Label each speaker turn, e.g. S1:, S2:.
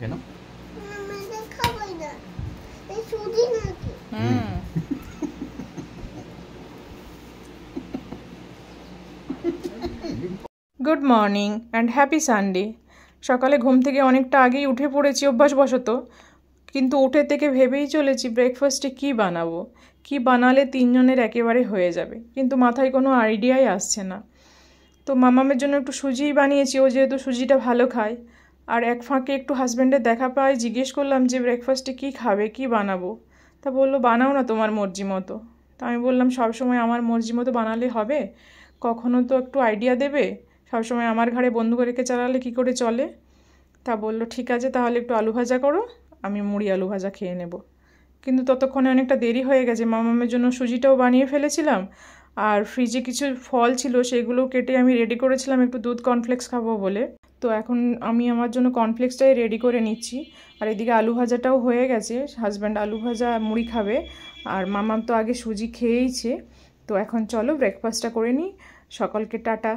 S1: খেয়ে নাও।
S2: Good morning and happy Sunday. সকালে ঘুম থেকে অনেকটা আগেই উঠে পড়েছি অভ্যাসবশত, কিন্তু উঠে থেকে ভেবেই চলেছি ব্রেকফাস্টে কী বানাবো, কী বানালে তিনজনের একেবারে হয়ে যাবে, কিন্তু মাথায় কোনো আইডিয়াই আসছে না। তো মামামের জন্য একটু সুজিই বানিয়েছি, ও যেহেতু সুজিটা ভালো খায়। আর এক ফাঁকে একটু হাজব্যান্ডের দেখা পাই, জিজ্ঞেস করলাম যে ব্রেকফাস্টে কী খাবে, কী বানাবো। তা বললো বানাও না তোমার মর্জি মতো। তা আমি বললাম সবসময় আমার মর্জি মতো বানালে হবে, কখনো তো একটু আইডিয়া দেবে, সবসময় আমার ঘাড়ে বন্ধু রেখে চালালে কী করে চলে। তা বললো ঠিক আছে তাহলে একটু আলু ভাজা করো, আমি মুড়ি আলু ভাজা খেয়ে নেব। কিন্তু ততক্ষণে অনেকটা দেরি হয়ে গেছে, মামামের জন্য সুজিটাও বানিয়ে ফেলেছিলাম, আর ফ্রিজে কিছু ফল ছিল সেগুলোও কেটে আমি রেডি করেছিলাম একটু দুধ কর্নফ্লেক্স খাবো বলে। তো এখন আমি আমার জন্য কর্নফ্লেক্সটাই রেডি করে নিচ্ছি, আর এদিকে আলু ভাজাটাও হয়ে গেছে। হাজব্যান্ড আলু ভাজা মুড়ি খাবে, আর মামাম তো আগে সুজি খেয়েইছে। তো এখন চলো ব্রেকফাস্টটা করে নিই। সকলকে টাটা।